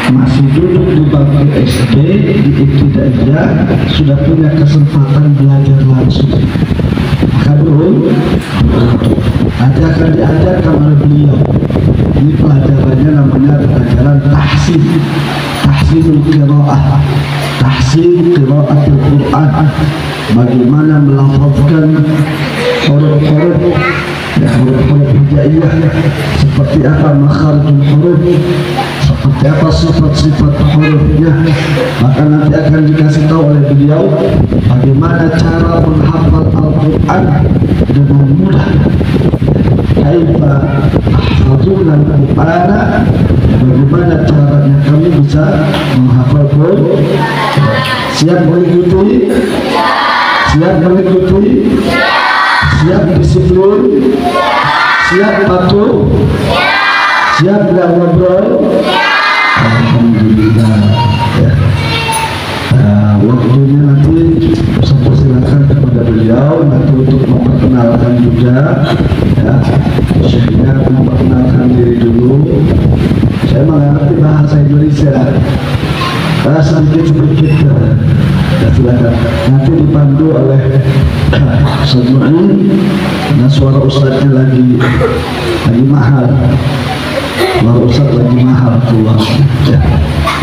masih duduk di bangku SD, di ibtidaiyah, sudah punya kesempatan belajar langsung. Maka dulu akan diajarkan oleh beliau. Ini pelajarannya namanya pelajaran tahsin, tahsinul qiraah, tahsin qiraatul Quran. Bagaimana melafazkan huruf-huruf, ya, huruf-huruf hijaiyah, seperti apa makharijul huruf, seperti apa sifat-sifat hurufnya. Maka nanti akan dikasih tahu oleh beliau bagaimana cara menghafal Al-Quran dengan mudah. Kaifa ahfazul Al-Quran, bagaimana caranya kami bisa menghafal Quran. Siap mengikuti? Siap mengikuti? Siap disiplin? Siap patuh? Siap tidak ngobrol? Alhamdulillah. Ya. Waktunya nanti saya silakan kepada beliau nanti untuk memperkenalkan juga, ya. Syekhnya memperkenalkan diri dulu. Saya mengerti bahasa Indonesia, sedikit-sedikit. Ya, silakan. Nanti dipandu oleh Ustaz-Mu'i. Nah, suara ustaznya lagi mahal. Suara ustaz lagi mahal keluar. Ya.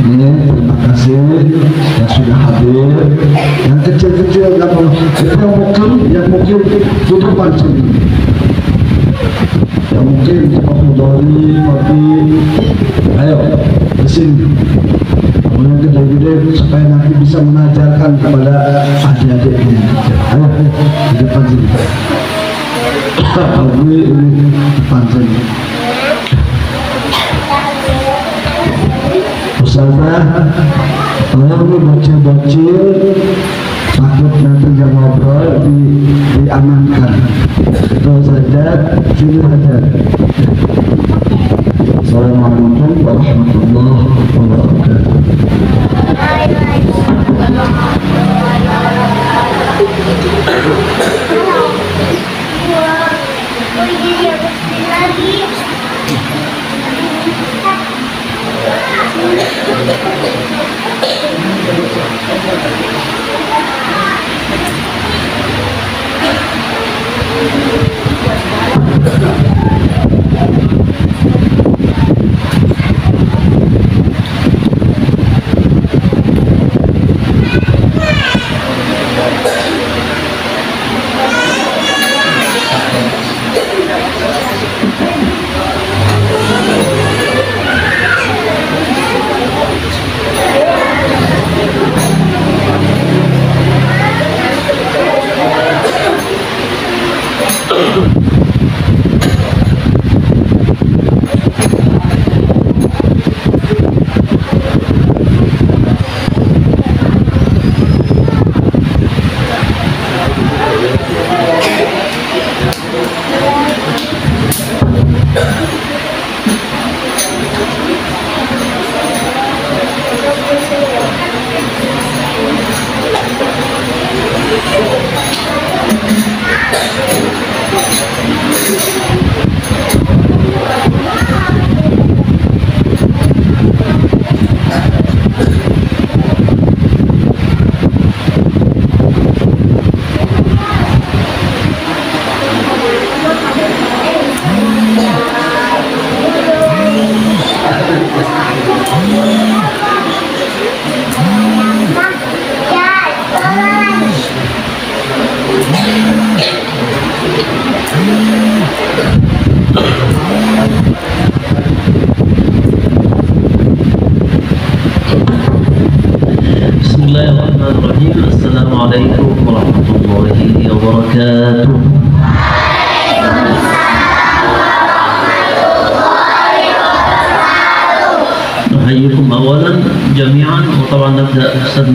Ini terima kasih yang sudah hadir. Yang kecil-kecil yang mungkin di depan sini. Yang mungkin di kopi. Ayo ke sini. Kemudian gede-gede supaya nanti bisa mengajarkan kepada adik-adik ini. Ayo di depan sini. Ini depan sini. Ustazah, kalau ini bocil-bocil takut nanti nggak ngobrol, diamankan. Kalau saja, sini saja. Assalamualaikum warahmatullahi wabarakatuh. Bismillahirrahmanirrahim. Assalamualaikum warahmatullahi wabarakatuh. نحييكم أولا جميعا، وطبعا نبدأ أستاذ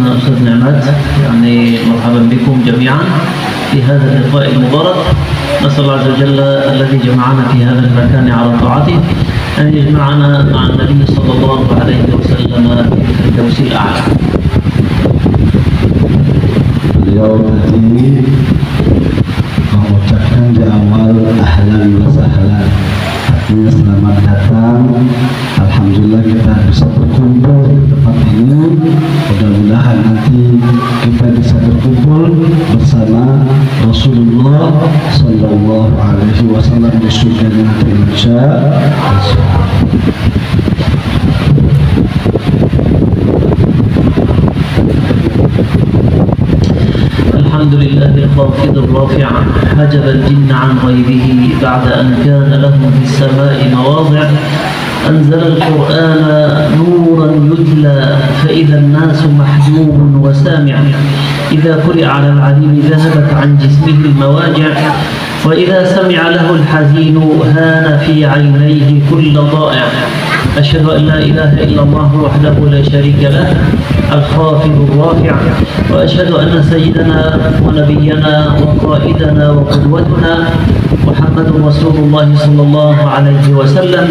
نعمات، يعني مرحبا بكم جميعا في هذا اللقاء المبارك. نسأل الله عز وجل الذي جمعنا في هذا المكان على طاعته أن يجمعنا مع النبي صلى الله عليه وسلم في الفردوس الأعلى. Beliau tadi mengucapkan di awal ahlan wa sahlan, tapi semuanya selamat datang. Alhamdulillah kita bisa berkumpul di tempat ini. Mudah-mudahan nanti kita bisa berkumpul bersama Rasulullah Sallallahu Alaihi Wasallam di surga nanti insya Allah. الحمد لله الخافض الرافع حجب الجن عن غيبه بعد أن كان لهم في السماء مواضع أنزل القرآن نورا يتلى فإذا الناس محجوب وسامع إذا قرئ على العليم ذهبت عن جسمه المواجع وإذا سمع له الحزين هان في عينيه كل ضائع أشهد أن لا إله إلا الله وحده لا شريك له الخافض الرافع وأشهد أن سيدنا ونبينا وقائدنا وقدوتنا محمد رسول الله صلى الله عليه وسلم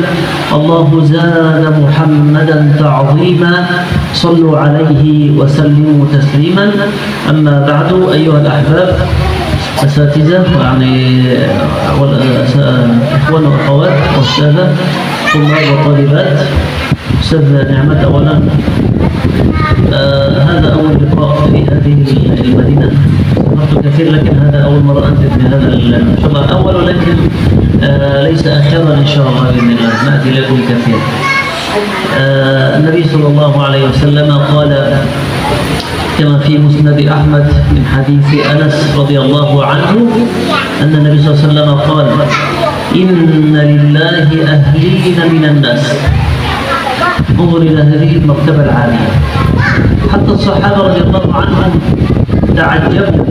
الله زاد محمدا تعظيما صلوا عليه وسلموا تسليما أما بعد أيها الأحباب أساتذة يعني إخوان وأخوات وأستاذة طلاب وطالبات أستاذ نعمة أولا هذا أول لقاء في هذه المدينة سافرت كثير لكن هذا أول مرة أنزل بهذا إن شاء الله أول ولكن ليس آخرا إن شاء الله بإذن الله نأتي لكم كثير النبي صلى الله عليه وسلم قال كما في مسند أحمد من حديث أنس رضي الله عنه أن النبي صلى الله عليه وسلم قال إن لله أهلين من الناس انظر إلى هذه المرتبة العالية حتى الصحابة رضي الله عنهم تعجبوا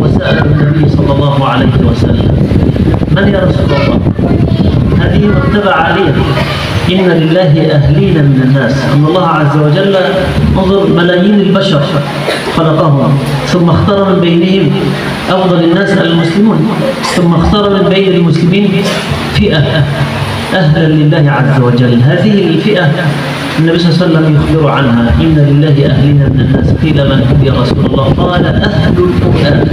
وسألوا النبي صلى الله عليه وسلم من يا رسول الله هذه مرتبة عالية إن لله أهلين من الناس أن الله عز وجل انظر ملايين البشر خلقهم ثم اختار من بينهم أفضل الناس المسلمون ثم اختار من بين المسلمين فئة أهلا لله عز وجل هذه الفئة النبي صلى الله عليه وسلم يخبر عنها إن لله أهلين من الناس قيل من هم يا رسول الله قال أهل القرآن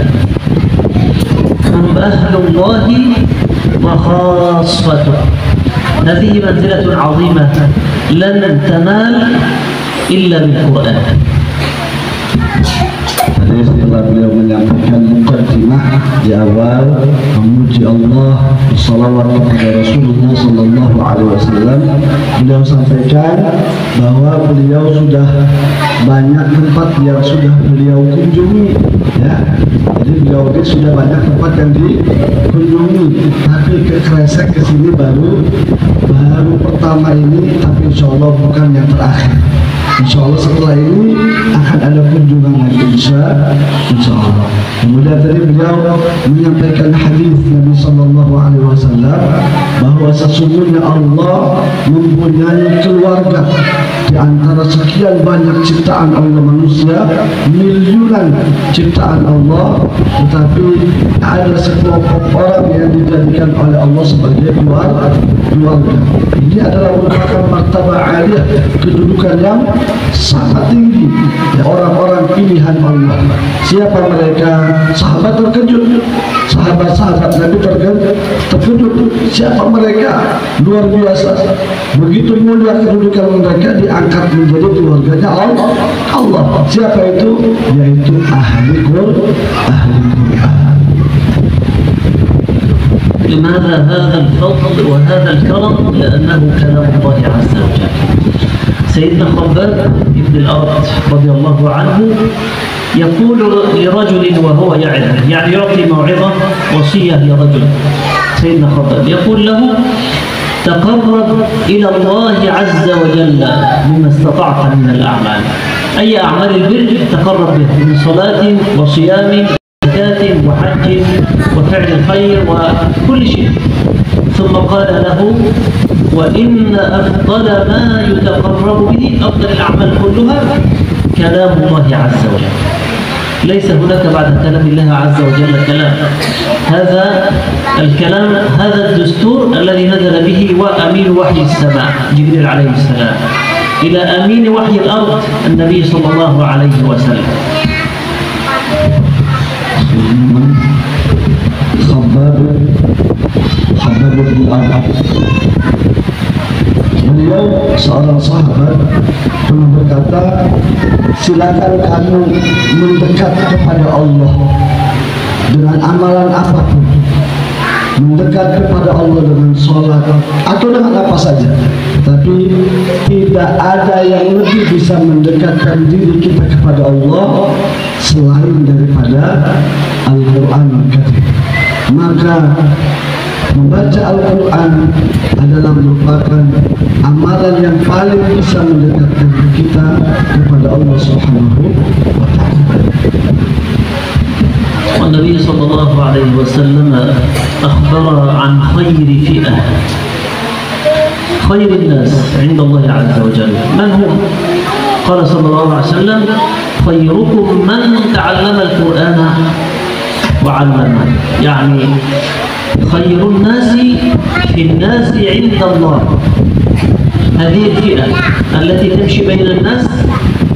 هم أهل الله وخاصته هذه منزلة عظيمة لن تنال إلا بالقرآن. Jadi setelah beliau menyampaikan mukaddimah di awal memuji Allah, salawat kepada Rasulullah Sallallahu Alaihi Wasallam, beliau sampaikan bahwa beliau sudah banyak tempat yang sudah beliau kunjungi, ya. Jadi beliau ini sudah banyak tempat yang dikunjungi, tapi ke Kresek kesini baru pertama ini, tapi insya Allah bukan yang terakhir. Insya Allah setelah ini akan ada kunjungan lagi insya Allah. Kemudian tadi beliau menyampaikan hadis Nabi Sallallahu Alaihi Wasallam bahwa sesungguhnya Allah mempunyai keluarga di antara sekian banyak ciptaan Allah manusia, miliunan ciptaan Allah, tetapi ada sekelompok orang yang dijadikan oleh Allah sebagai keluarga. Ini adalah merupakan martabat aliyah, kedudukan yang sangat tinggi, ya, orang-orang pilihan Allah. Siapa mereka? Sahabat terkejut, sahabat-sahabat Nabi terkejut. Siapa mereka? Luar biasa, begitu mulia kedudukan mereka, diangkat menjadi keluarganya Allah. Siapa itu? Yaitu ahli Quran. لماذا هذا الفضل وهذا الكرم؟ لأنه كلام الله عز وجل. سيدنا خباب بن الأرض رضي الله عنه يقول لرجل وهو يعني يعطي موعظة وصية لرجل، سيدنا خباب يقول له تقرب إلى الله عز وجل بما استطعت من الأعمال، أي أعمال البر تقرب به من صلاة وصيام زكاة وحج وفعل الخير وكل شيء. ثم قال له وإن أفضل ما يتقرب به، أفضل الأعمال كلها كلام الله عز وجل، ليس هناك بعد كلام الله عز وجل كلام. هذا الكلام هذا الدستور الذي نزل به وأمين وحي السماء جبريل عليه السلام إلى أمين وحي الأرض النبي صلى الله عليه وسلم. Khabbab bin Al-Arab seorang sahabat pernah berkata, silakan kamu mendekat kepada Allah dengan amalan apapun, mendekat kepada Allah dengan sholat atau dengan apa saja, tapi tidak ada yang lebih bisa mendekatkan diri kita kepada Allah selain daripada Al-Quran Al-Karim. Maka membaca Al-Quran adalah merupakan amalan yang paling bisa mendekatkan kita kepada Allah Subhanahu wa Ta'ala. والنبي صلى الله عليه وسلم أخبر عن خير فئة، خير الناس عند الله عز وجل. من هم؟ قال صلى الله عليه وسلم: خيركم من تعلم القرآن وعلمه. يعني خير الناس في الناس عند الله هذه الفئة التي تمشي بين الناس،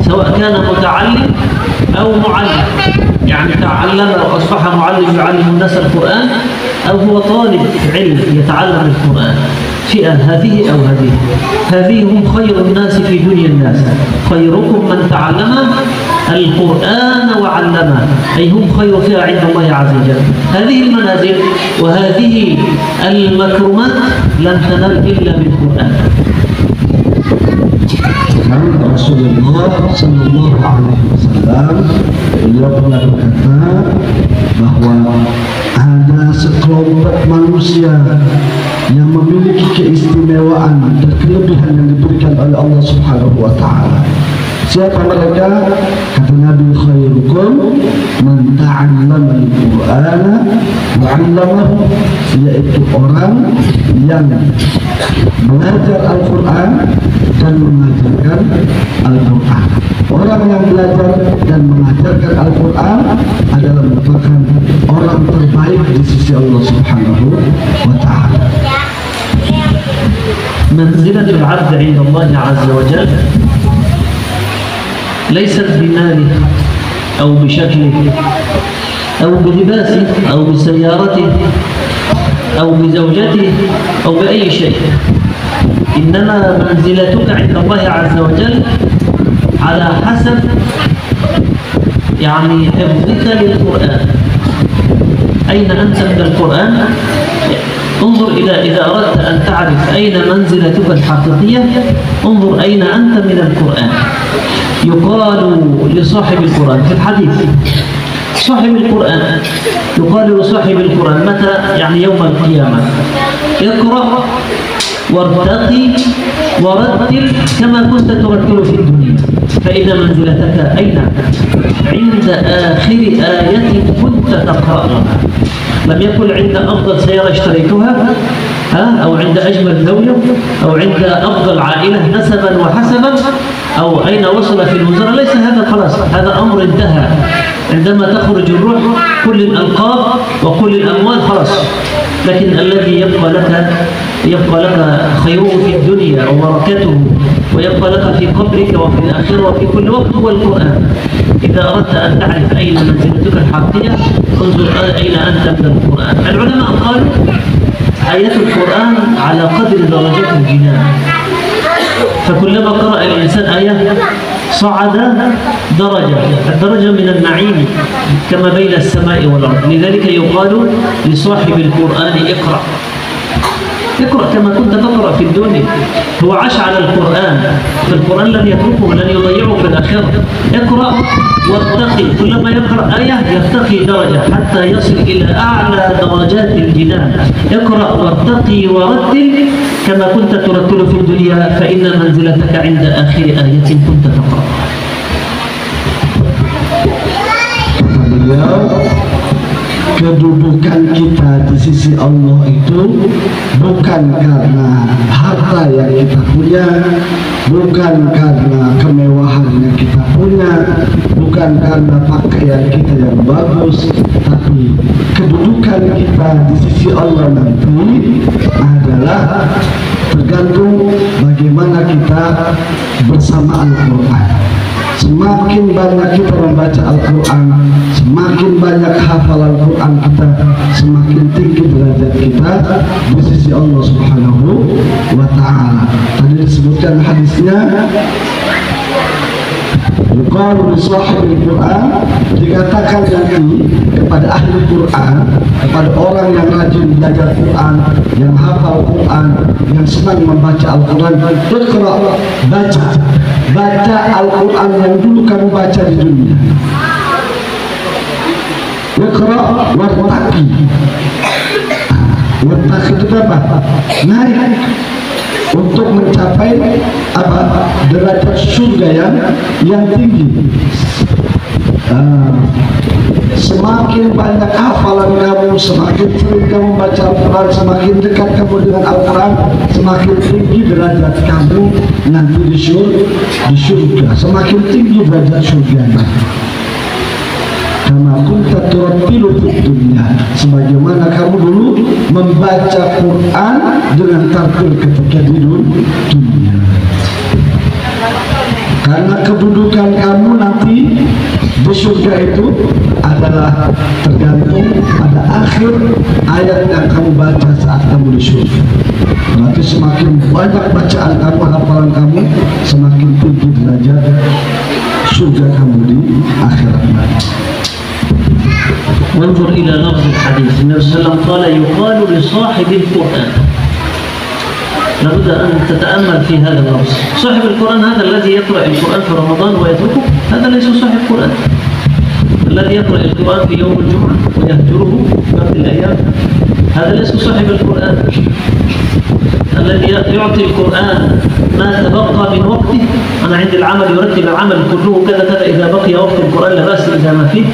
سواء كان متعلم أو معلم، يعني تعلم وأصبح معلم يعلم الناس القرآن، أو هو طالب علم يتعلم القرآن. فئة هذه أو هذه، هذه هم خير الناس في دنيا الناس. خيركم من تعلم القرآن وعلمه، أي هم خير فئة عند الله عز وجل. هذه المنازل وهذه المكرمات لن تنال إلا بالقرآن. Rasulullah Sallallahu Alaihi Wasallam beliau pernah berkata bahwa ada sekelompok manusia yang memiliki keistimewaan dan kelebihan yang diberikan oleh Allah Subhanahu Wa Taala. Siapa mereka? Kata Nabi, khairukum man ta'allama al-Qur'ana wa 'allamahu, yaitu orang yang belajar Al-Quran dan mengajarkan Al-Quran. Orang yang belajar dan mengajarkan Al-Quran adalah merupakan orang terbaik di sisi Allah Subhanahu wa Ta'ala. منزلة العبد عند الله عز وجل ليست بماله أو بشكله أو بلباسه أو بسيارته أو بزوجته أو بأي شيء، إنما منزلتك عند الله عز وجل على حسب يعني حفظك للقرآن. أين أنت من القرآن؟ انظر إذا أردت أن تعرف أين منزلتك الحقيقية، انظر أين أنت من القرآن. يقال لصاحب القرآن في الحديث، صاحب القرآن يقال لصاحب القرآن متى؟ يعني يوم القيامة: اقرأ وارتقي ورتل كما كنت ترتل في الدنيا، فإن منزلتك أين؟ عند آخر آية كنت تقرأها. لم يكن عند أفضل سيارة اشتريتها أو عند أجمل زوجة أو عند أفضل عائلة نسبا وحسبا أو أين وصل في الوزارة. ليس هذا خلاص، هذا أمر انتهى. عندما تخرج الروح كل الألقاب وكل الأموال خلاص، لكن الذي يبقى لك خيره في الدنيا وبركته، ويبقى لك في قبرك وفي الآخرة وفي كل وقت هو القرآن. إذا أردت أن تعرف أين منزلتك الحقيقية انظر أين أنت من القرآن. العلماء قالوا آيات القرآن على قدر درجات الجنان، فكلما قرأ الإنسان آية صعد درجة، الدرجة من النعيم كما بين السماء والأرض. لذلك يقال لصاحب القرآن اقرأ، اقرأ كما كنت تقرأ في الدنيا. هو عاش على القرآن، فالقرآن لن يتركه ولن يضيعه في الآخرة. اقرأ وارتقي، كلما يقرأ آية يرتقي درجة حتى يصل إلى أعلى درجات الجنان. اقرأ وارتقي ورتل كما كنت ترتل في الدنيا، فإن منزلتك عند آخر آية كنت تقرأ. Kedudukan kita di sisi Allah itu bukan karena harta yang kita punya, bukan karena kemewahan yang kita punya, bukan karena pakaian kita yang bagus, tapi kedudukan kita di sisi Allah nanti adalah tergantung bagaimana kita bersama Al-Quran. Semakin banyak kita membaca Al-Quran, semakin banyak hafal Al-Quran kita, semakin tinggi derajat kita di sisi Allah Subhanahu wa Ta'ala. Tadi disebutkan hadisnya, yuqalu li sahibil Quran, dikatakan nanti kepada ahli Quran, kepada orang yang rajin belajar Quran, yang hafal Quran, yang senang membaca Al-Quran, iqra, baca Al-Quran yang dulu kamu baca di dunia. Iqra wartaqi. Wartaqi itu apa? Naik untuk mencapai apa? Derajat surga yang tinggi. Semakin banyak hafalan kamu, semakin sering kamu baca Al-Quran, semakin dekat kamu dengan Al-Quran, semakin tinggi derajat kamu nanti di surga. Semakin tinggi derajat surga. Kama kunta turattilu fid dunya, sebagaimana kamu dulu membaca Quran dengan tartil ketika di dunia. Karena kedudukan kamu nanti di surga itu adalah tergantung pada akhir ayat yang kamu baca saat kamu di surga. Berarti semakin banyak bacaan kamu, hafalan kamu, semakin tinggi derajat surga kamu di akhirat nanti. وانظر إلى لفظ الحديث. النبي صلى الله عليه وسلم قال يقال لصاحب القرآن. لابد أن تتأمل في هذا اللفظ. صاحب القرآن هذا الذي يقرأ القرآن في رمضان ويتركه، هذا ليس صاحب القرآن. الذي يقرأ القرآن في يوم الجمعة ويهجره باقي الأيام، هذا ليس صاحب القرآن. الذي يعطي القرآن ما تبقى من وقته، أنا عند العمل يرتب العمل كله كذا كذا، إذا بقي وقت القرآن لا بأس، إذا ما فيه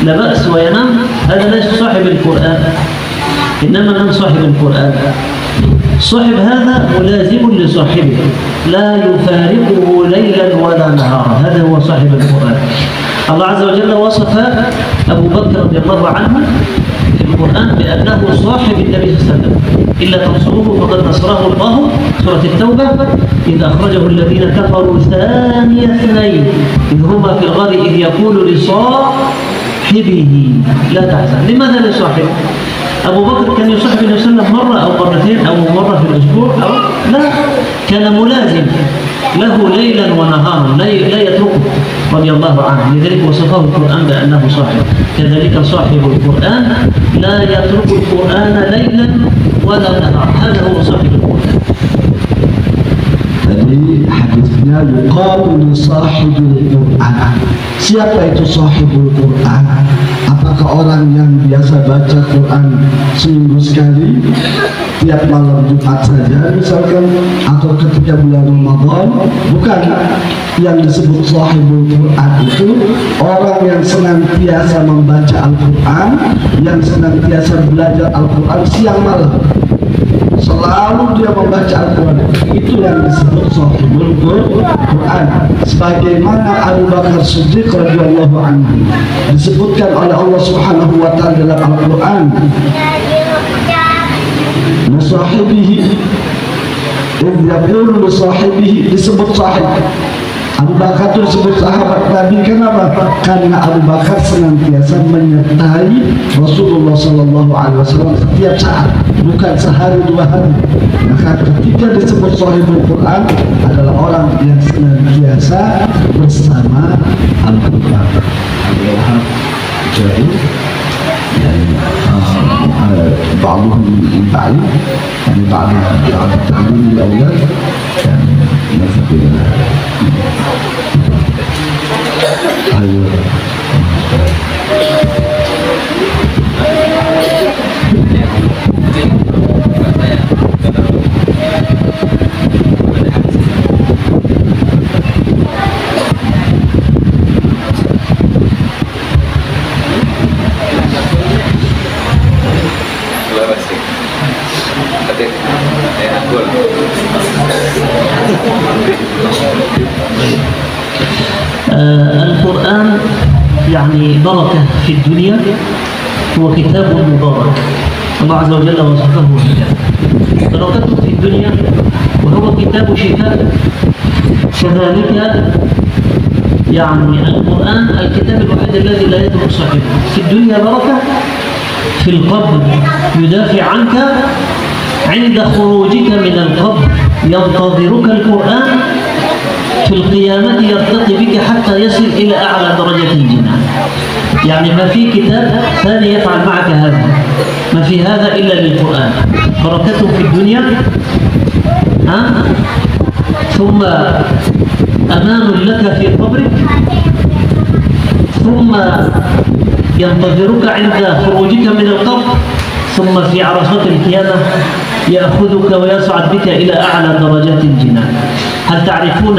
لا بأس وينام، هذا ليس صاحب القرآن. إنما من صاحب القرآن؟ صاحب هذا ملازم لصاحبه، لا يفارقه ليلا ولا نهارا، هذا هو صاحب القرآن. الله عز وجل وصف أبو بكر رضي الله عنه في القرآن بأنه صاحب النبي صلى الله عليه وسلم، إلا تنصروه فقد نصره الله، سورة التوبة، إذ أخرجه الذين كفروا ثاني اثنين إذ هما في الغار إذ يقول لصاحبه لا تحزن. لماذا لصاحبه؟ أبو بكر كان يصاحب النبي صلى الله عليه وسلم مرة أو مرتين أو مرة في الأسبوع أو لا، كان ملازم له ليلا ونهارا، لا يتركه رضي الله عنه. لذلك وصفه القرآن بأنه صاحب. كذلك صاحب القرآن لا يترك القرآن ليلا ولا نهارا، هذا هو صاحب القرآن. Jadi hadisnya yuqalu li sahibil Quran. Siapa itu sahibul Quran? Apakah orang yang biasa baca Quran seminggu sekali, tiap malam Jumat saja misalkan, atau ketika bulan Ramadan? Bukan. Yang disebut sahibul Quran itu orang yang senantiasa membaca Al-Quran, yang senantiasa belajar Al-Quran siang malam, selalu dia membaca Al-Quran. Itu yang disebut sahibul Quran. Sebagaimana Abu Bakar Siddiq radhiyallahu anhu disebutkan oleh Allah Subhanahu wa taala dalam Al-Quran, "Musahibihi idh yaqulu li sahibihi", disebut sahib. Abu Bakar itu disebut sahabat Nabi. Kenapa? Karena Abu Bakar senantiasa menyertai Rasulullah Sallallahu Alaihi Wasallam setiap saat, bukan sehari dua hari. Maka ketika disebut sahibul Quran adalah orang yang senantiasa bersama Al-Quran. Jadi بعضهم من بعض، يعني بعض التعليم الأولاد يعني نذهب إلى القرآن يعني بركة في الدنيا، هو كتاب مبارك. الله عز وجل وصفه هكذا، بركته في الدنيا وهو كتاب شفاء. كذلك يعني القرآن الكتاب الوحيد الذي لا يترك صاحبه. في الدنيا بركة، في القبر يدافع عنك، عند خروجك من القبر ينتظرك القرآن القيامة يرتقي بك حتى يصل إلى أعلى درجة الجنان. يعني ما في كتاب ثاني يفعل معك هذا، ما في هذا إلا للقرآن. بركته في الدنيا، ثم أمان لك في قبرك، ثم ينتظرك عند خروجك من القبر، ثم في عرصات القيامة يأخذك ويصعد بك إلى أعلى درجات الجنان. هل تعرفون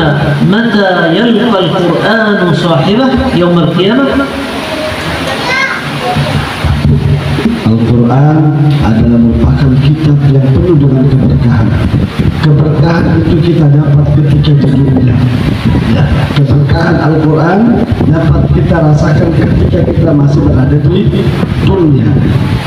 متى يلقى القرآن صاحبه يوم القيامة؟ Al-Quran adalah merupakan kitab yang penuh dengan keberkahan. Keberkahan itu kita dapat ketika di dunia. Ya, keberkahan Al-Quran dapat kita rasakan ketika kita masih berada di dunia.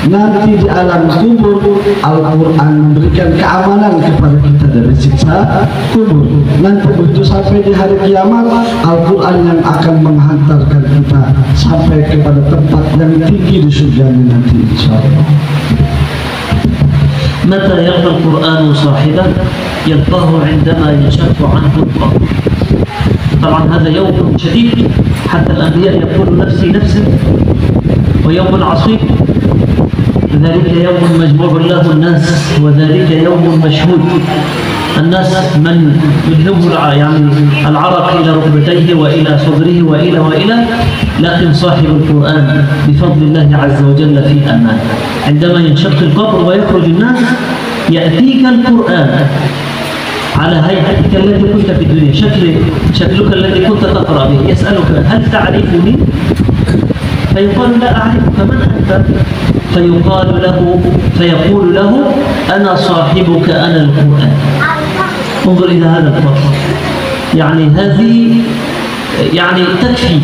Nanti di alam kubur, Al-Quran memberikan keamanan kepada kita dari siksa kubur. Nanti begitu sampai di hari kiamat, Al-Quran yang akan menghantarkan kita sampai kepada tempat yang tinggi di surga nanti. متى يلقى القرآن صاحبه؟ يلقاه عندما ينشق عنه القبر. طبعا هذا يوم شديد، حتى الأنبياء يقول نفسي نفسي، ويوم عصيب، ذلك يوم مجموع له الناس، وذلك يوم مشهود. الناس من يذهبه يعني العرق إلى ركبتيه وإلى صدره وإلى، لكن صاحب القرآن بفضل الله عز وجل في أمان. عندما ينشق القبر ويخرج الناس يأتيك القرآن على هيئتك التي كنت في الدنيا، شكلك الذي كنت تقرأ به، يسألك هل تعرفني؟ فيقال لا أعرفك، من أنت؟ فيقول له أنا صاحبك، أنا القرآن. انظر إلى هذا الفرق، يعني هذه يعني تكفي،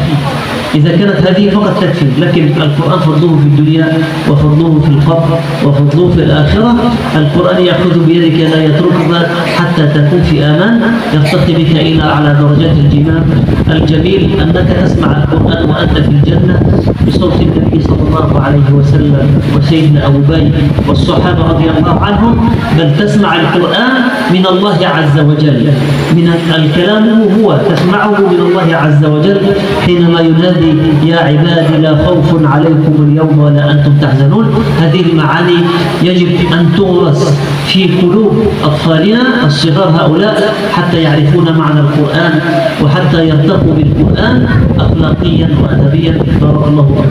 إذا كانت هذه فقط تكفي، لكن القرآن فضله في الدنيا وفضله في القبر وفضله في الآخرة. القرآن يأخذ بيدك لا يتركك حتى تكون في أمان، يرتقي بك إلى أعلى درجات الجنان. الجميل أنك تسمع القرآن وأنت في الجنة بصوت النبي صلى الله عليه وسلم وسيدنا أبو بكر والصحابة رضي الله عنهم، بل تسمع القرآن من الله عز وجل، من الكلام هو تسمعه من الله عز وجل حينما ينادي يا عبادي لا خوف عليكم اليوم ولا أنتم تحزنون. هذه المعاني يجب أن تغرس في قلوب أطفالنا الصغار هؤلاء حتى يعرفون معنى القرآن وحتى يرتقوا بالقرآن أخلاقيا وأدبيا. بارك الله فيكم.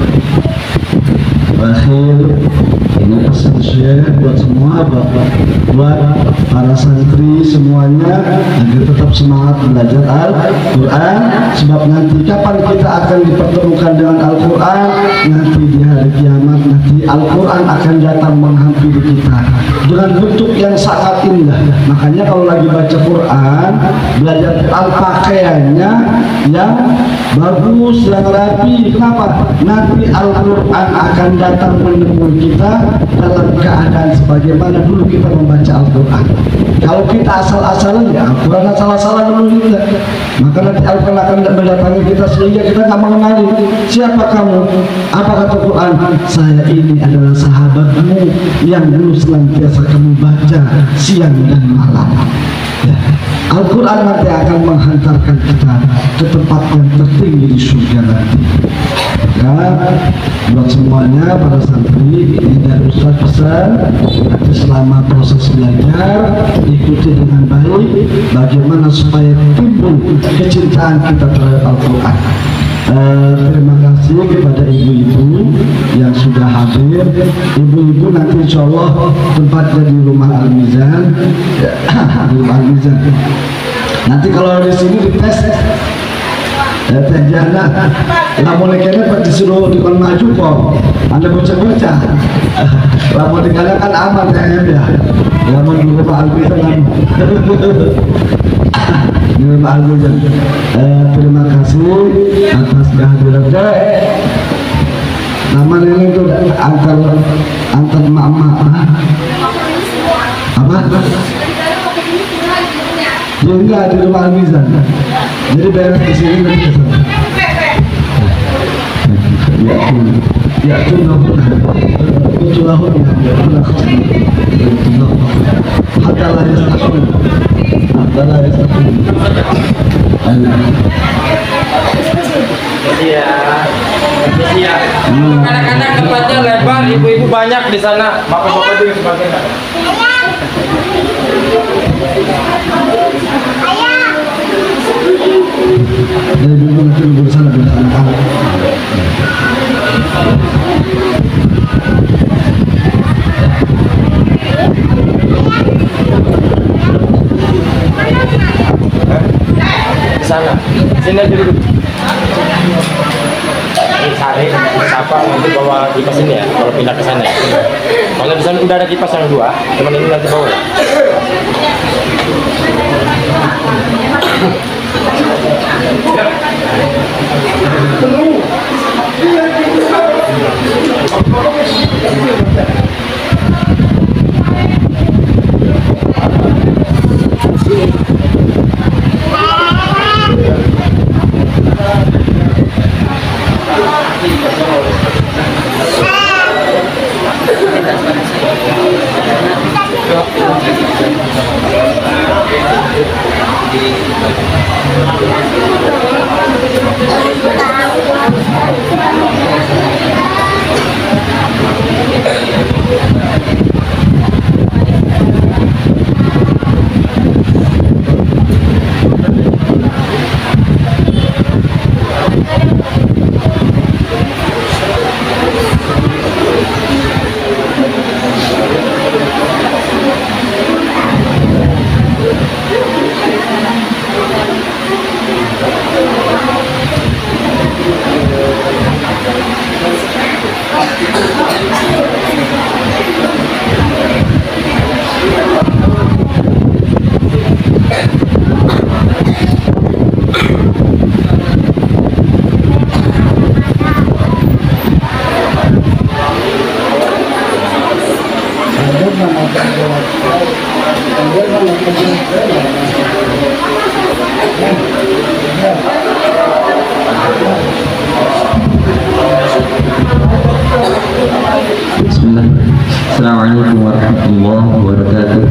Terakhir, ini pesan Syekh buat semua Bapak, buat para santri semuanya agar tetap semangat belajar Al-Quran, sebab nanti kapan kita akan dipertemukan dengan Al-Quran, nanti di hari kiamat nanti Al-Quran akan datang menghampiri kita dengan bentuk yang sangat indah. Makanya kalau lagi baca Quran, belajar Quran pakaiannya yang bagus, yang rapi. Kenapa? Nanti Al-Quran akan datang menemui kita dalam keadaan sebagaimana dulu kita membaca Al-Quran. Kalau kita asal-asalan, ya Al-Quran asal-asalan dulu kita, maka nanti Al-Quran akan mendatangi kita sehingga kita nggak mengenali siapa kamu. Apa kata Quran? Saya ini adalah sahabatmu yang dulu senantiasa kamu baca siang dan malam. Ya. Al-Quran nanti akan menghantarkan kita ke tempat yang tertinggi di surga nanti. Ya, buat semuanya para santri, ini dari Ustaz pesan, nanti selama proses belajar ikuti dengan baik bagaimana supaya timbul kecintaan kita terhadap Al-Quran. Terima kasih kepada ibu-ibu yang sudah hadir. Ibu-ibu nanti insya Allah tempatnya di rumah Al-Mizan, di rumah Al-Mizan. Nanti kalau di sini dites Teh Jana, lamun kene pak disuruh dikon maju kok, Anda bocah-bocah. Lamun dikala kan aman ya, lamun dulu Pak Albi kan. Pak Albi, terima kasih atas kehadirannya. Nama ini itu antar mak-mak apa? Dia enggak di rumah Al-Mizan. Jadi beres di sini nanti ke sana. Ya hatta la yastasmin. لا يستقيم. Iya. Iya. Anak-anak tempatnya lebar, ibu-ibu banyak di sana. Bapak-bapak juga sebagainya. Dari dulu nanti bersama dengan anak-anak. Di sana. Sini aja dulu. Ini cari siapa nanti bawa kipas ini ya, kalau pindah ke sana ya. Kalau di sana udah ada kipas yang dua, cuman ini nanti bawa ya. Bismillah. Assalamualaikum warahmatullahi wabarakatuh.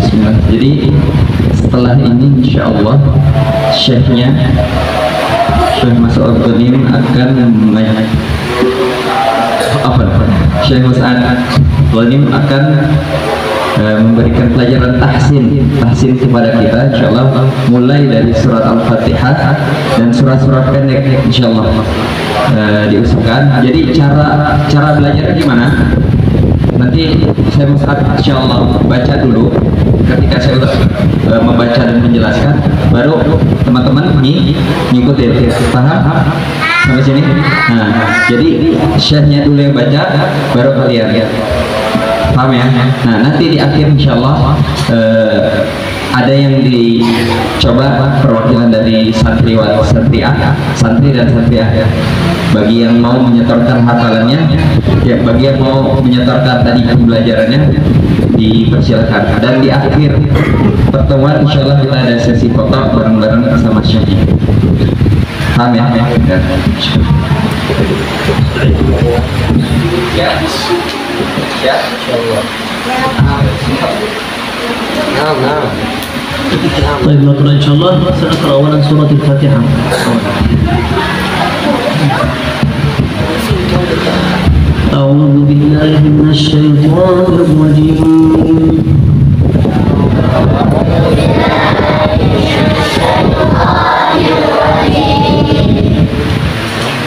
Bismillah. Jadi setelah ini insya Allah syekhnya Syekh Mas'ud Ghanim akan Syekh Mas'ud Ghanim akan memberikan pelajaran tahsin kepada kita insyaallah, mulai dari surat Al-Fatihah dan surat-surat pendek insyaallah diusulkan. Jadi cara belajar gimana? Nanti saya insyaallah baca dulu. Ketika saya sudah membaca dan menjelaskan, baru teman-teman ngikutin. Paham sampai sini? Nah, jadi syekhnya dulu yang baca, baru kalian ya. Paham ya? Nah, nanti di akhir insyaallah ada yang dicoba perwakilan dari santri dan santriah ya. Bagi yang mau menyetorkan hafalannya, ya bagi yang mau menyetorkan tadi pembelajarannya dipersilakan. Dan di akhir pertemuan insyaallah kita ada sesi foto bareng-bareng bersama Syekh. Paham ya? Ya. Ya, insyaallah. Nah. طيب نقرأ إن شاء الله. سنقرأ أولا سورة الفاتحة. أعوذ بالله من الشيطان الرجيم.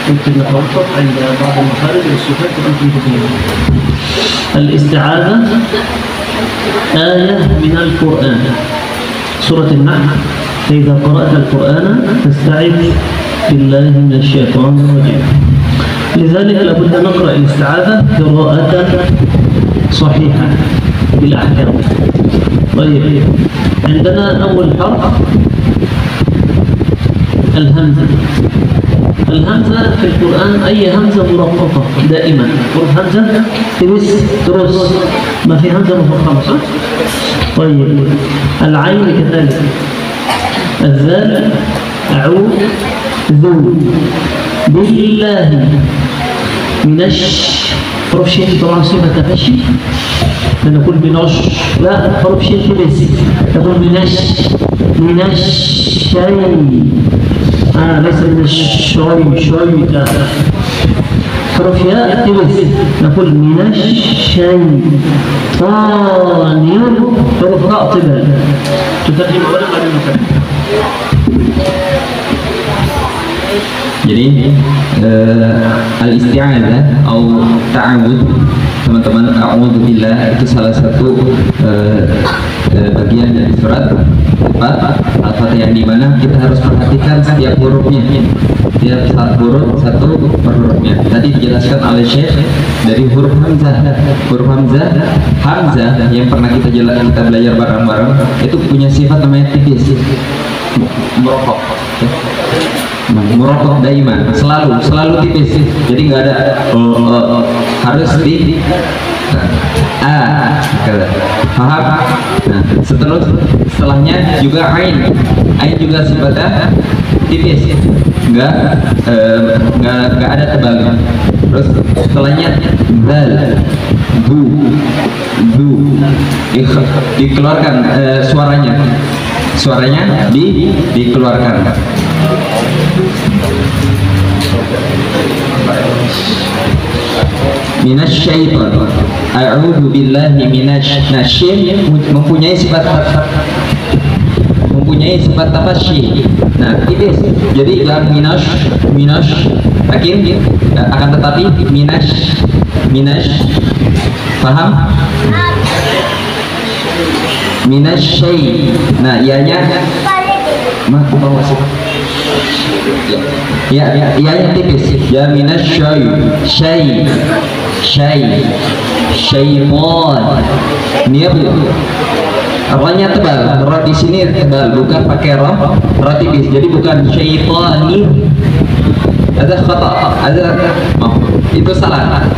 ممكن نتوقف عند بعض المخارج والصفات وأنتم تفهمون. الاستعاذة آية من القرآن، سورة النحل. فإذا قرأت القرآن فاستعذ بالله من الشيطان الرجيم. لذلك لابد نقرأ الاستعاذة قراءة صحيحة بالأحكام. طيب، عندنا أول حرف الهمزة. الهمزة في القرآن أي همزة مرققة دائما، حرف همزة ترس، ما في همزة مفخمة صح؟ طيب، العين كذلك، الذال أعوذ ذو بالله من حروف شين طبعا صفة تفشي، نقول بنش، لا حروف شين بس، نقول بنش، من الشيء، ليس من الشيء لا، حروف ياء بس، نقول من الشيطان، حروف راء طبعا تترجم أولا بعد المكان. Jadi al-isti'adzah atau ta'awudz, teman-teman, a'udzubillah itu salah satu bagian dari surat Al-Fatihah, yang dimana kita harus perhatikan setiap hurufnya, setiap huruf satu per hurufnya. Tadi dijelaskan oleh Syekh dari huruf hamzah. Huruf hamzah yang pernah kita belajar bareng-bareng itu punya sifat namanya tipis, merokok. Merokok daiman, selalu tipis, jadi nggak ada harus di paham? Nah, setelahnya juga ain juga sifatnya tipis, nggak ada tebalnya. Terus setelahnya zal, du dikeluarkan suaranya dikeluarkan. Minasyaiton, a'udzu billahi minasy, mempunyai sifat tafasyi. Nah, tipis. Jadi jangan minas akin, akan tetapi minas paham? Minasyai. Nah, ianya yang tipis, ya minasyai, syaitan, Rohnya tebal, roh di sini tebal, bukan pakai roh tipis. Jadi bukan syaitani. Ada khata, itu salah.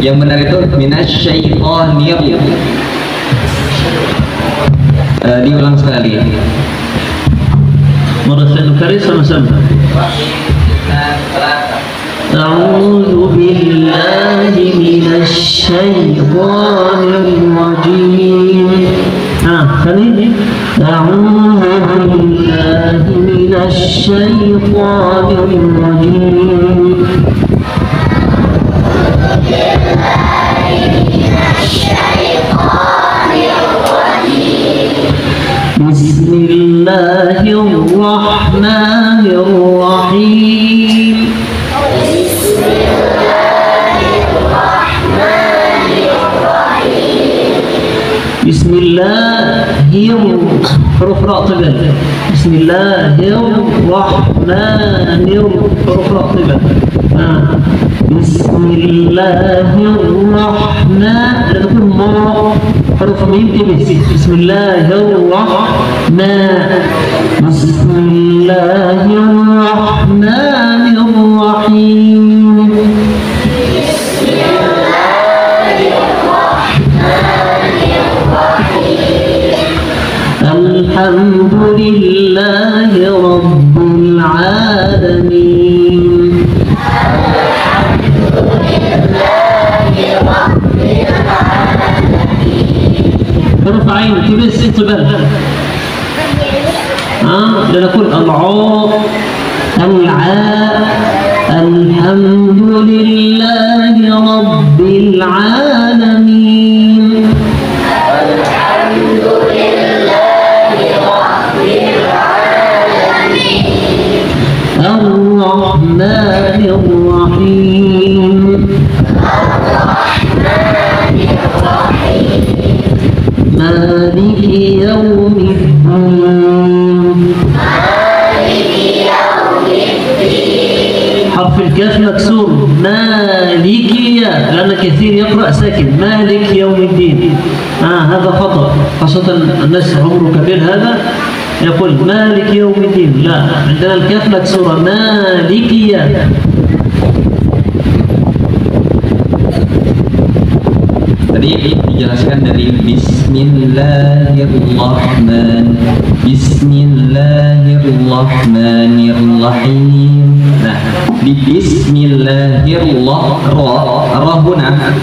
Yang benar itu minasyaitonir. Diulang sekali. مرة ثانية كريم sama-sama. أعوذ بالله من الشيطان الرجيم. ثاني. أعوذ بالله من الشيطان الرجيم. بسم الله الرحمن الرحيم. بسم الله الرحمن الرحيم. بسم الله حروف راء طبعا. بسم الله الرحمن حروف راء طبعا. بسم الله الرحمن، لا تقول ما حروف ميم تبس. بسم الله الرحمن، بسم الله الرحمن الرحيم. بسم الله الرحمن الرحيم. الحمد لله رب العالمين. حروف عين تبس انتباه. لنقول العاء، الحمد لله رب العالمين. الحمد لله رب العالمين. الرحمن الرحيم. الرحمن الرحيم. مالك يوم الدين. مالك يوم الدين. حرف الكاف مكسور، مالك لأن كثير يقرأ ساكن مالك يوم الدين. هذا خطأ، خاصة الناس عمره كبير هذا يقول مالك يوم الدين، لا، عندنا الكاف مكسورة مالك. Tadi dijelaskan dari Bismillahirrahmanirrahim. Nah, di Bismillahirrahmanirrahim,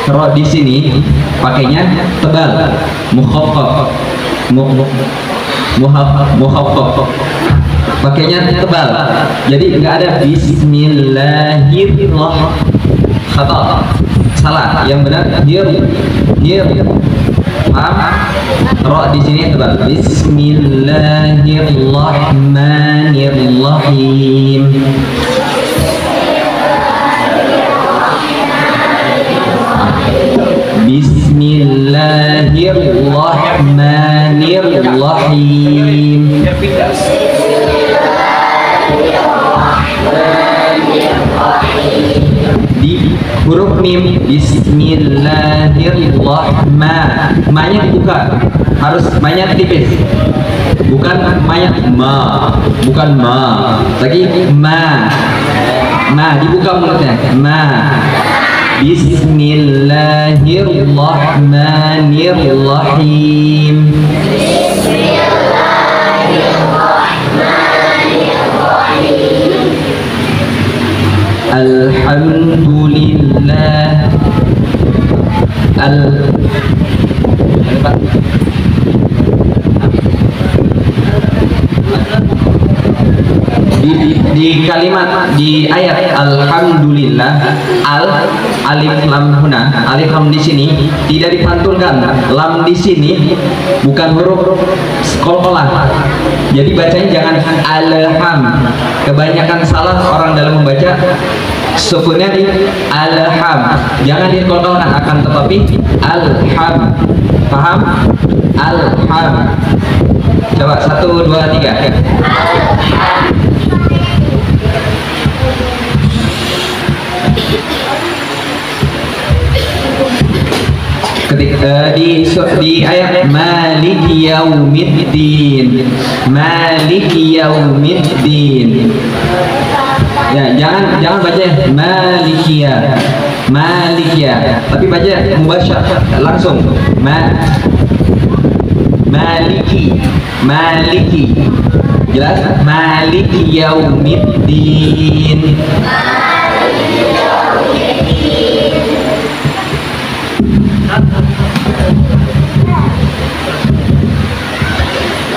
ro di sini pakainya tebal, mukhaffaf, pakainya tebal. Jadi nggak ada Bismillahirrahmanirrahim. Kata salah, yang benar paham? Ro di sini tebal. Bismillahirrahmanirrahim. Bismillahirrahmanirrahim. Di huruf mim Bismillahirrahmanirrahim. Ma-nya dibuka, harus ma-nya tipis, bukan ma-nya bukan ma, lagi ma dibuka mulutnya, ma. Bismillahirrahmanirrahim. Alhamdulillah. Di kalimat, di ayat alhamdulillah, alif lam huna, alif lam di sini tidak dipantulkan. Lam di sini bukan huruf qalqalah. Jadi bacanya jangan alham. Kebanyakan salah orang dalam membaca, sukunnya di alham. Jangan dikolkolkan, akan tetapi alham. Paham? Alham. Coba 1, 2, 3. Ketika di ayat Maliki Yaumiddin, Maliki Yaumiddin, ya jangan baca Malikia, tapi baca mubasyar langsung Maliki, jelas, Maliki Yaumiddin.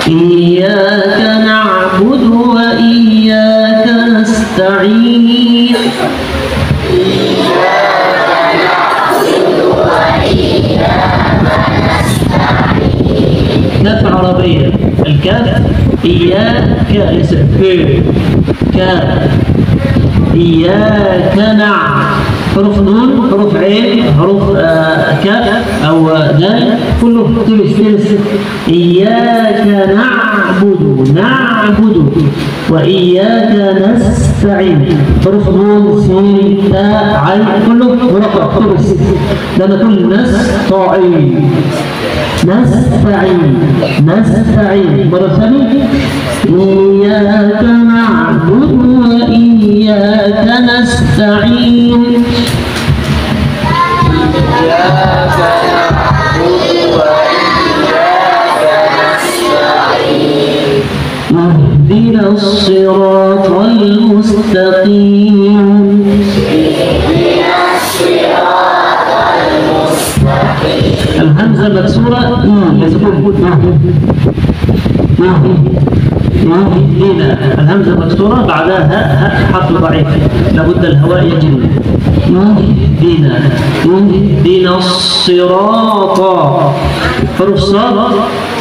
Iyyaka na'budu wa iyyaka nasta'in. كاف عربية، الكاف إياك اسم كاف، إياك حروف نون، حروف عين، حروف كاف أو دال، كله تلس. إياك نعبد وإياك نستعين، حروف نون سين تاء عين، كله مرقق تلس. ده كل نستعين مرة ثانية. إياك نعبد وإياك نستعين. اهدنا الصراط المستقيم. الهمزة مكسورة يسكن اهدنا، الهمزة مكسورة بعدها هاء حرف ضعيف، لابد الهواء يجري. اهدنا الصراط، حروف صاد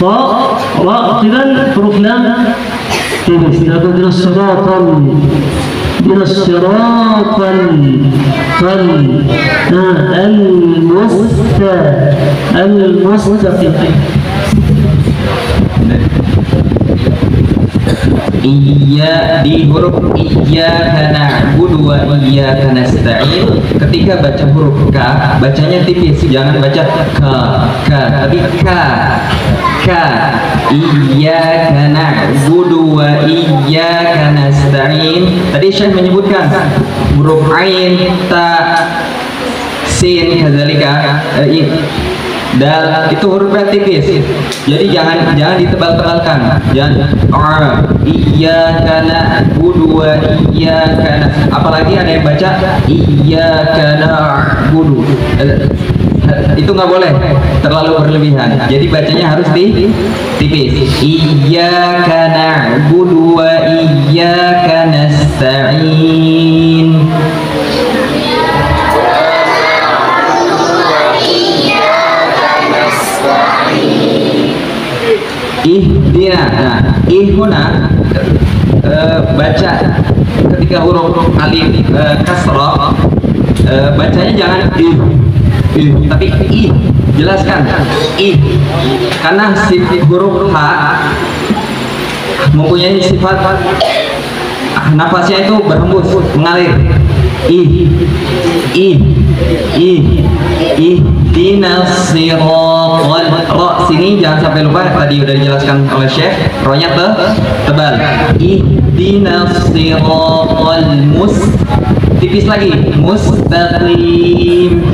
طاء راء قبل، حروف لام اهدنا الصراط المستقيم. Iya, di huruf iyyaka na'budu wa iyyaka nasta'in. Ketika baca huruf K, bacanya tipis, jangan baca ka, tapi ka. Iyyaka na'budu wa iyyaka nasta'in. Tadi Syekh menyebutkan huruf ain, ta, sin, kadzalika Dal itu hurufnya tipis, jadi jangan ditebal-tebalkan. Jangan iyyaka na'budu wa iyyaka nasta'in. Apalagi ada yang baca iyyaka na'budu, itu nggak boleh terlalu berlebihan. Jadi bacanya harus tipis. Iyyaka na'budu wa iyyaka nasta'in. Ihdina. Nah, ihuna baca ketika huruf alif kasrah, bacanya jangan tapi jelaskan karena huruf H mempunyai sifat nafasnya itu berhembus, mengalir. Ihdinas siratal, ro sini jangan sampai lupa, tadi udah dijelaskan oleh Syekh, ronya tebal. Ihdinas siratal tipis lagi, mustaqim.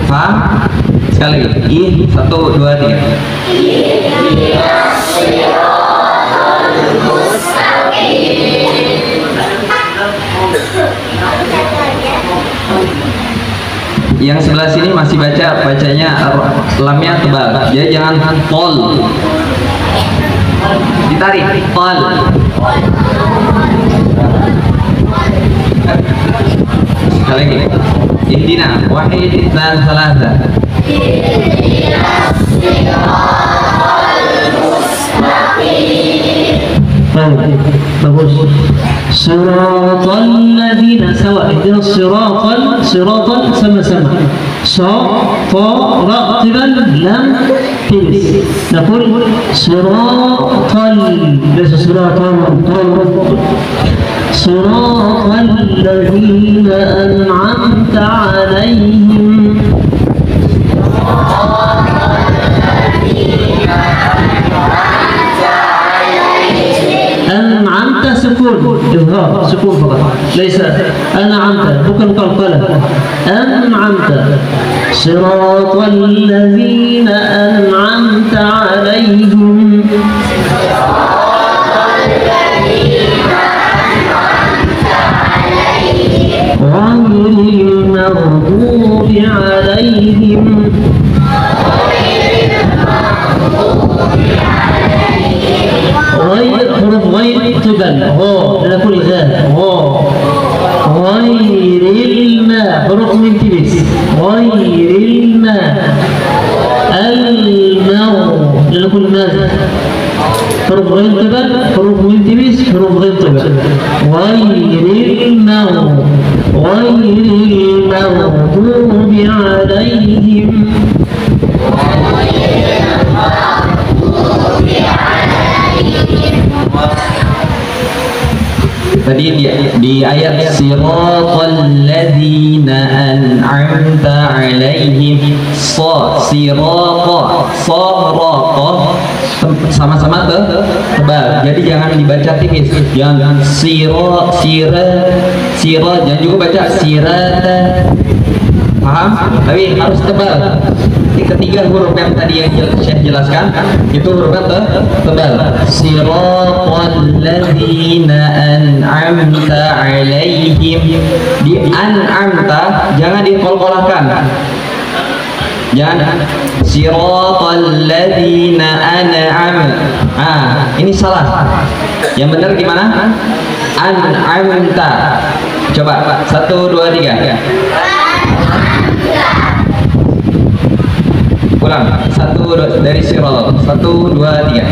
Paham? Sekali lagi. 1, 2, 3. Ihdinas siratal mustaqim. Yang sebelah sini masih bacanya lamnya tebal, jadi jangan tol, ditarik tol. Sekali lagi. Ihdina wahid dan salasa. Ihdinas siratal mustaqim. bagus. Siratal ladzina sawa. Ihdina siratal sama-sama. Ra tibal lam tilis. Naqul siratal laysa siratal siratal ladzina an'amta 'alaihim. أنعمت سكون إظهار سكون فقط ليس أنعمت bukan قلقلة أنعمت صراط الذين أنعمت عليهم غير المغضوب عليهم غير حروف غير تبل على كل ذات غير الماء حروف من تبس غير الماء على كل ماذا حروف غير تبل حروف من تبس حروف غير تبل غير المغضوب عليهم Tadi di ayat siratal ladzina an'amta 'alaihim siraqa sama-sama tebal. Jadi jangan dibaca tipis. Jangan sira jangan juga baca sirata. Paham? Tapi harus tebal. Ketiga huruf yang tadi yang Syekh jelaskan itu hurufnya tebal. Siratal ladzina an'amta 'alaihim. Di an'amta jangan diqol-qolahkan. Jangan siratal ladzina an'am. Ini salah. Yang benar gimana? An'amta. Coba 1, 2, 3. Ulang 1 dari siratal 1, 2, 3.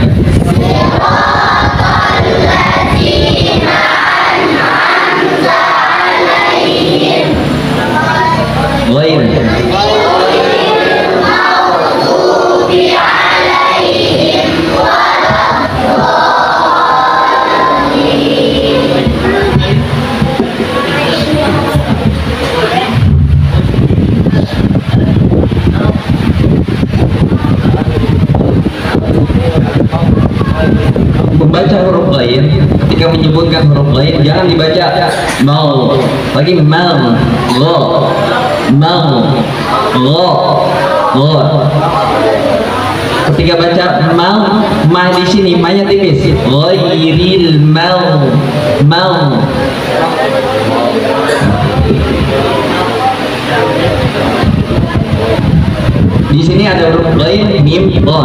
Siratal ladzina an'amta 'alaihim ghairil maghdubi 'alaihim membaca huruf lain. Ketika menyebutkan huruf lain jangan dibaca mal lagi mal lo Gor. Ketika baca mal, ma di sini ma-nya tipis. Ghairil mal. Di sini ada huruf ghain, mim, dha.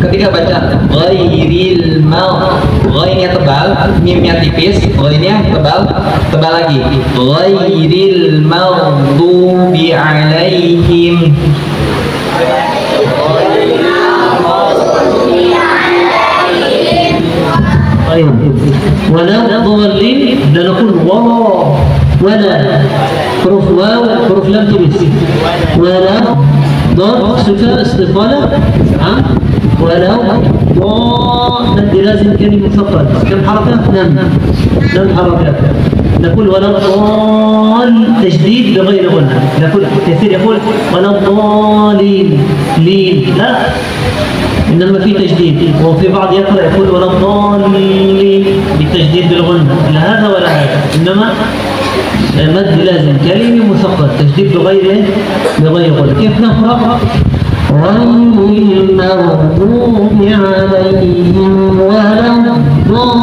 Ketika baca ghairil mal, ghainnya tebal, mimnya tipis, ghainnya tebal lagi. Ghairil maghdubi alaihim. ولا ضالين ده نقول ولا حروف واو حروف لام تبس ولا ضاد صفة استفالة ولا ضاد لازم كلمة مثقل كم حركة؟ نعم حركات نقول ولا ضال تشديد بغير غنى نقول كثير يقول ولا ضالين لين لا إنما في تجديد وفي بعض يقرأ يقول ولا الضالين بالتجديد بالغنى لا هذا ولا هذا إنما المد لازم كلمة مثقل تجديد بغير غنى كيف نقرأ؟ غير المغضوب عليهم ولا الضالين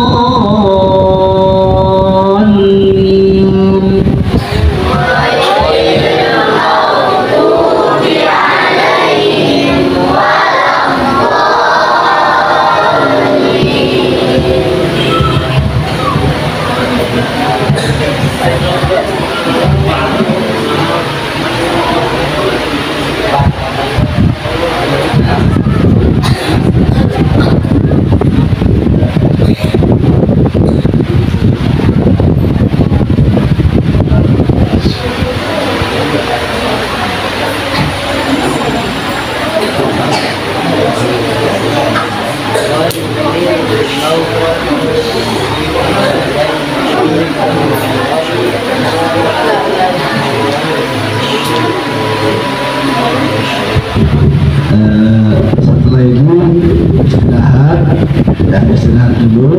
Setelah itu istirahat dulu.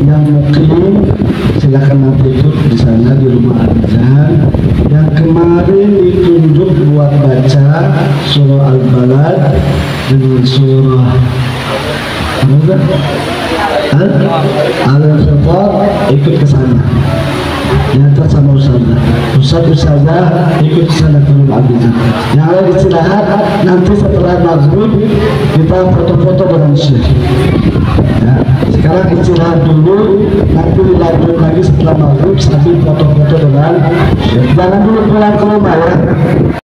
Yang mukim silakan nanti ikut di sana di rumah azan. Yang kemarin ditunjuk buat baca surah Al-Balad dengan surah Al-Fathah ikut ke sana. Diantar sama Ustazah ikut ke sana ke rumah azan. Yang lain istirahat, nanti setelah maghrib kita foto-foto dengan Syekh. Ya, sekarang istirahat dulu, nanti dilanjut lagi setelah maghrib sambil foto-foto dengan Syekh. Jangan dulu pulang ke rumah ya.